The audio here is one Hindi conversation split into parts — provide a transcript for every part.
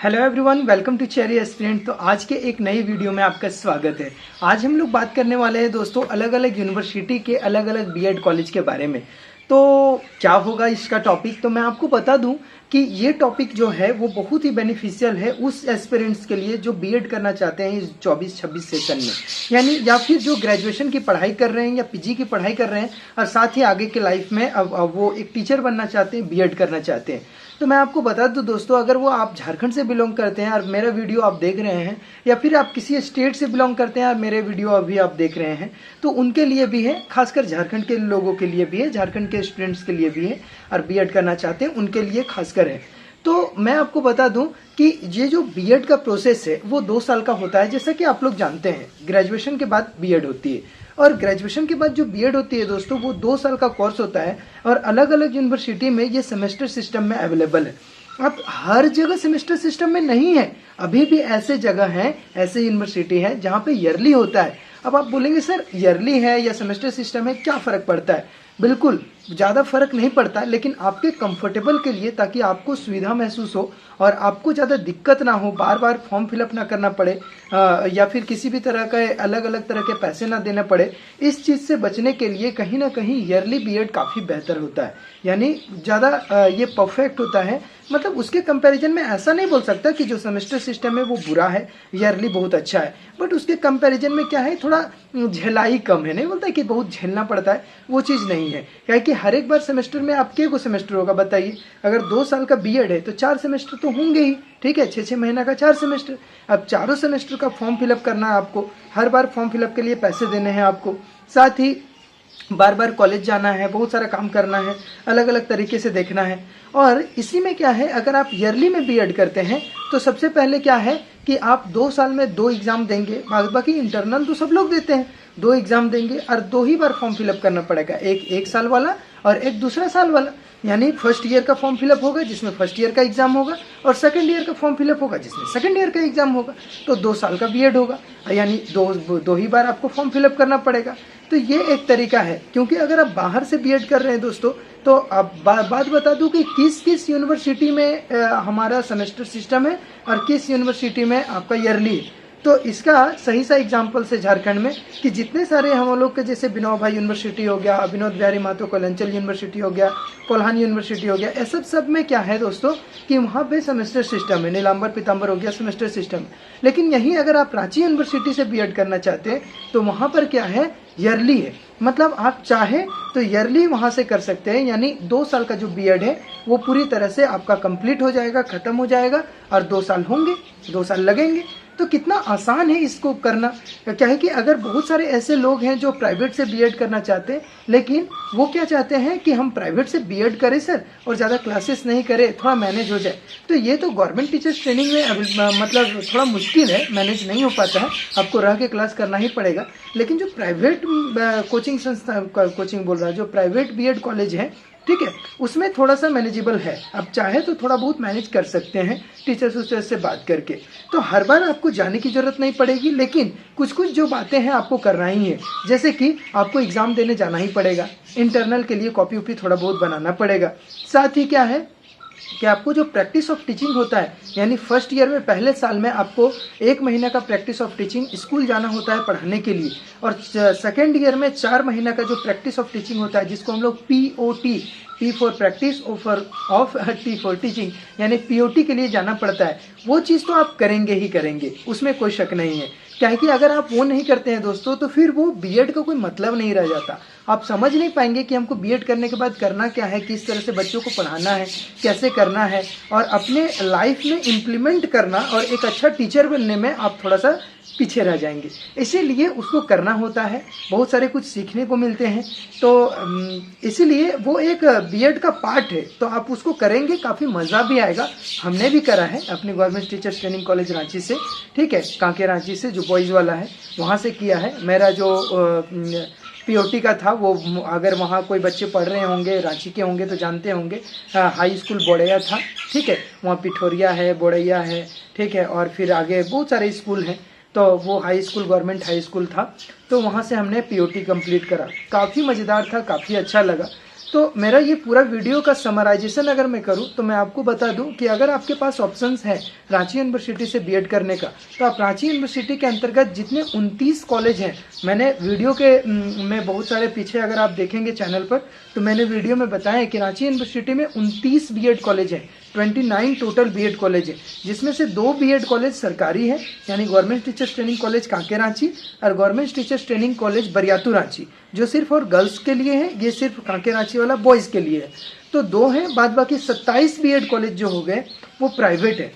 Hello everyone, welcome to Cherry Aspirant. तो आज के एक नई वीडियो में आपका स्वागत है। आज हम लोग बात करने वाले हैं दोस्तों अलग अलग यूनिवर्सिटी के अलग अलग बीएड कॉलेज के बारे में। तो क्या होगा इसका टॉपिक, तो मैं आपको बता दूं कि ये टॉपिक जो है वो बहुत ही बेनिफिशियल है उस एस्पिरेंट्स के लिए जो बीएड करना चाहते हैं इस 24-26 सेशन में, यानी या फिर जो ग्रेजुएशन की पढ़ाई कर रहे हैं या पीजी की पढ़ाई कर रहे हैं और साथ ही आगे के लाइफ में अब वो एक टीचर बनना चाहते हैं, बीएड करना चाहते हैं। तो मैं आपको बता दूं दोस्तों, अगर वो आप झारखंड से बिलोंग करते हैं और मेरा वीडियो आप देख रहे हैं, या फिर आप किसी स्टेट से बिलोंग करते हैं और मेरे वीडियो अभी आप देख रहे हैं, तो उनके लिए भी है, खासकर झारखंड के लोगों के लिए भी है, झारखंड के स्टूडेंट्स के लिए भी है और बीएड करना चाहते हैं उनके लिए खासकर है। तो मैं आपको बता दूं कि ये जो बीएड का प्रोसेस है वो 2 साल का होता है। जैसा कि आप लोग जानते हैं ग्रेजुएशन के बाद बीएड होती है, और ग्रेजुएशन के बाद जो बीएड होती है दोस्तों वो 2 साल का कोर्स होता है और अलग अलग यूनिवर्सिटी में ये सेमेस्टर सिस्टम में अवेलेबल है। अब हर जगह सेमेस्टर सिस्टम में नहीं है, अभी भी ऐसे जगह हैं, ऐसे यूनिवर्सिटी है जहाँ पे ईयरली होता है। अब आप बोलेंगे सर ईयरली है या सेमेस्टर सिस्टम है, क्या फ़र्क पड़ता है? बिल्कुल ज़्यादा फर्क नहीं पड़ता, लेकिन आपके कंफर्टेबल के लिए, ताकि आपको सुविधा महसूस हो और आपको ज़्यादा दिक्कत ना हो, बार बार फॉर्म फिलअप ना करना पड़े या फिर किसी भी तरह के अलग अलग तरह के पैसे ना देना पड़े, इस चीज़ से बचने के लिए कहीं ना कहीं ईयरली बीएड काफ़ी बेहतर होता है, यानी ज़्यादा ये परफेक्ट होता है। मतलब उसके कंपैरिजन में ऐसा नहीं बोल सकता कि जो सेमेस्टर सिस्टम है वो बुरा है, ईयरली बहुत अच्छा है, बट उसके कंपैरिजन में क्या है, थोड़ा झेलाई कम है। नहीं बोलता कि बहुत झेलना पड़ता है, वो चीज़ नहीं है। क्या है कि हर एक बार सेमेस्टर में आप के को सेमेस्टर होगा बताइए, अगर 2 साल का बीएड है तो 4 सेमेस्टर तो होंगे ही, ठीक है, 6-6 महीना का 4 सेमेस्टर। अब चारों सेमेस्टर का फॉर्म फिलअप करना है आपको, हर बार फॉर्म फिलअप के लिए पैसे देने हैं आपको, साथ ही बार बार कॉलेज जाना है, बहुत सारा काम करना है, अलग अलग तरीके से देखना है। और इसी में क्या है, अगर आप ईयरली में बीएड करते हैं तो सबसे पहले क्या है कि आप 2 साल में 2 एग्जाम देंगे, बाकी इंटरनल तो सब लोग देते हैं, 2 एग्जाम देंगे और 2 ही बार फॉर्म फिलअप करना पड़ेगा, एक साल वाला और एक दूसरा साल वाला। यानी फर्स्ट ईयर का फॉर्म फिलअप होगा जिसमें फर्स्ट ईयर का एग्जाम होगा, और सेकंड ईयर का फॉर्म फिलअप होगा जिसमें सेकंड ईयर का एग्जाम होगा। तो 2 साल का बीएड होगा, यानी दो ही बार आपको फॉर्म फिलअप करना पड़ेगा। तो ये एक तरीका है, क्योंकि अगर आप बाहर से बीएड कर रहे हैं दोस्तों, तो अब बात बता दूं कि किस किस यूनिवर्सिटी में हमारा सेमेस्टर सिस्टम है और किस यूनिवर्सिटी में आपका ईयरली है। तो इसका सही सा एग्जाम्पल से झारखंड में कि जितने सारे हम लोग के, जैसे विनोबा भाई यूनिवर्सिटी हो गया, विनोद बिहारी महतो कोयलंचल यूनिवर्सिटी हो गया, कोल्हान यूनिवर्सिटी हो गया, ये सब में क्या है दोस्तों कि वहाँ पे सेमेस्टर सिस्टम है, नीलांबर पीतांबर हो गया सेमेस्टर सिस्टम। लेकिन यहीं अगर आप रांची यूनिवर्सिटी से बीएड करना चाहते हैं तो वहाँ पर क्या है, ईयरली है। मतलब आप चाहे तो ईयरली वहाँ से कर सकते हैं, यानी 2 साल का जो बीएड है वो पूरी तरह से आपका कंप्लीट हो जाएगा, खत्म हो जाएगा, और 2 साल होंगे, 2 साल लगेंगे। तो कितना आसान है इसको करना। क्या है कि अगर बहुत सारे ऐसे लोग हैं जो प्राइवेट से बीएड करना चाहते हैं, लेकिन वो क्या चाहते हैं कि हम प्राइवेट से बीएड करें सर और ज़्यादा क्लासेस नहीं करें, थोड़ा मैनेज हो जाए, तो ये तो गवर्नमेंट टीचर्स ट्रेनिंग में मतलब थोड़ा मुश्किल है, मैनेज नहीं हो पाता है, आपको रह के क्लास करना ही पड़ेगा। लेकिन जो प्राइवेट कोचिंग संस्था, कोचिंग बोल रहा है, जो प्राइवेट बीएड कॉलेज है, ठीक है, उसमें थोड़ा सा मैनेजेबल है, आप चाहे तो थोड़ा बहुत मैनेज कर सकते हैं टीचर्स से बात करके। तो हर बार आपको जाने की जरूरत नहीं पड़ेगी, लेकिन कुछ कुछ जो बातें हैं आपको करना ही है। जैसे कि आपको एग्जाम देने जाना ही पड़ेगा, इंटरनल के लिए कॉपी वॉपी थोड़ा बहुत बनाना पड़ेगा, साथ ही क्या है कि आपको जो प्रैक्टिस ऑफ टीचिंग होता है, यानी फर्स्ट ईयर में पहले साल में आपको 1 महीना का प्रैक्टिस ऑफ टीचिंग स्कूल जाना होता है पढ़ाने के लिए, और सेकेंड ईयर में 4 महीना का जो प्रैक्टिस ऑफ टीचिंग होता है, जिसको हम लोग POT, P for practice of T for teaching, यानी POT के लिए जाना पड़ता है। वो चीज़ तो आप करेंगे ही करेंगे, उसमें कोई शक नहीं है। क्या है कि अगर आप वो नहीं करते हैं दोस्तों, तो फिर वो बीएड का कोई मतलब नहीं रह जाता। आप समझ नहीं पाएंगे कि हमको बीएड करने के बाद करना क्या है, किस तरह से बच्चों को पढ़ाना है, कैसे करना है, और अपने लाइफ में इम्प्लीमेंट करना और एक अच्छा टीचर बनने में आप थोड़ा सा पीछे रह जाएंगे। इसीलिए उसको करना होता है, बहुत सारे कुछ सीखने को मिलते हैं। तो इसीलिए वो एक बीएड का पार्ट है, तो आप उसको करेंगे, काफ़ी मज़ा भी आएगा। हमने भी करा है अपने government teachers training college Ranchi से, ठीक है, कांके रांची से, जो बॉयज़ वाला है वहाँ से किया है। मेरा जो POT का था वो, अगर वहाँ कोई बच्चे पढ़ रहे होंगे, रांची के होंगे तो जानते होंगे, हाई स्कूल बोड़ैया था, ठीक है, वहाँ पिठोरिया है, बोड़ैया है, ठीक है, और फिर आगे बहुत सारे स्कूल हैं। तो वो high school government high school था, तो वहाँ से हमने POT कंप्लीट करा, काफ़ी मज़ेदार था, काफ़ी अच्छा लगा। तो मेरा ये पूरा वीडियो का समराइजेशन अगर मैं करूं तो मैं आपको बता दूं कि अगर आपके पास ऑप्शंस है रांची यूनिवर्सिटी से बीएड करने का, तो आप रांची यूनिवर्सिटी के अंतर्गत जितने 29 कॉलेज हैं, मैंने वीडियो के में बहुत सारे पीछे अगर आप देखेंगे चैनल पर, तो मैंने वीडियो में बताया कि रांची यूनिवर्सिटी में 29 बीएड कॉलेज है, 29 टोटल बीएड कॉलेज है, जिसमें से 2 बीएड कॉलेज सरकारी है, यानी government teachers training college Kanke Ranchi और government teachers training college Bariatu Ranchi, जो सिर्फ और गर्ल्स के लिए है, ये सिर्फ कांके रांची वाला बॉयज़ के लिए है। तो 2 हैं, बाद बाकी 27 बीएड कॉलेज जो हो गए वो प्राइवेट है।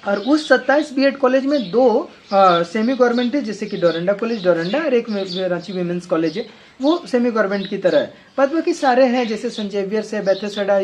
और उस 27 बीएड कॉलेज में 2 सेमी गवर्नमेंट है, जैसे कि डोरंडा कॉलेज डोरंडा और एक रांची वीमेंस कॉलेज है, वो सेमी गवर्नमेंट की तरह है। बाद बाकी सारे हैं, जैसे सेंट जेवियर्स है, बेथेसडा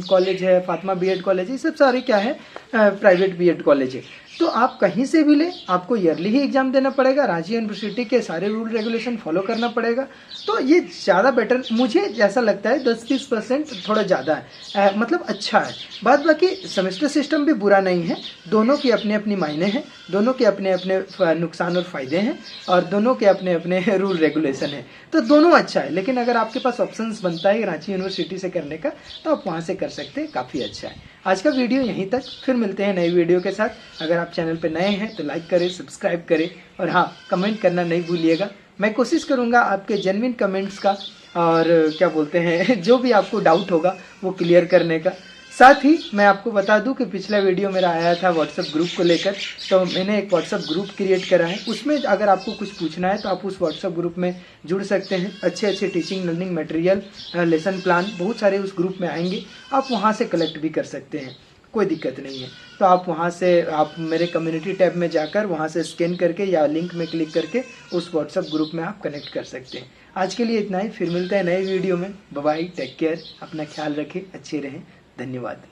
कॉलेज है, फातिमा बीएड कॉलेज है, ये सब सारे क्या है प्राइवेट बीएड कॉलेज है। तो आप कहीं से भी ले, आपको ईयरली ही एग्जाम देना पड़ेगा, रांची यूनिवर्सिटी के सारे रूल रेगुलेशन फॉलो करना पड़ेगा। तो ये ज़्यादा बेटर मुझे जैसा लगता है, 10-20% थोड़ा ज़्यादा है, मतलब अच्छा है। बाद बाकी सेमेस्टर सिस्टम भी बुरा नहीं है, दोनों की अपने अपनी मायने हैं, दोनों के अपने अपने नुकसान और फ़ायदे हैं, और दोनों के अपने अपने रूल रेगुलेशन है, तो दोनों अच्छा है। लेकिन अगर आपके पास ऑप्शंस बनता है रांची यूनिवर्सिटी से करने का, तो आप वहाँ से कर सकते हैं, काफ़ी अच्छा है। आज का वीडियो यहीं तक, फिर मिलते हैं नई वीडियो के साथ। अगर आप चैनल पर नए हैं तो लाइक करें, सब्सक्राइब करें, और हाँ, कमेंट करना नहीं भूलिएगा। मैं कोशिश करूँगा आपके जेन्युइन कमेंट्स का और क्या बोलते हैं जो भी आपको डाउट होगा वो क्लियर करने का। साथ ही मैं आपको बता दूं कि पिछला वीडियो मेरा आया था व्हाट्सएप ग्रुप को लेकर, तो मैंने एक व्हाट्सएप ग्रुप क्रिएट करा है, उसमें अगर आपको कुछ पूछना है तो आप उस व्हाट्सएप ग्रुप में जुड़ सकते हैं। अच्छे अच्छे teaching learning material, lesson plan बहुत सारे उस ग्रुप में आएंगे, आप वहाँ से कलेक्ट भी कर सकते हैं, कोई दिक्कत नहीं है। तो आप वहाँ से आप मेरे कम्युनिटी टैब में जाकर वहाँ से स्कैन करके या लिंक में क्लिक करके उस व्हाट्सएप ग्रुप में आप कनेक्ट कर सकते हैं। आज के लिए इतना ही, फिर मिलते हैं नए वीडियो में। बाय बाय, टेक केयर, अपना ख्याल रखें, अच्छे रहें, धन्यवाद।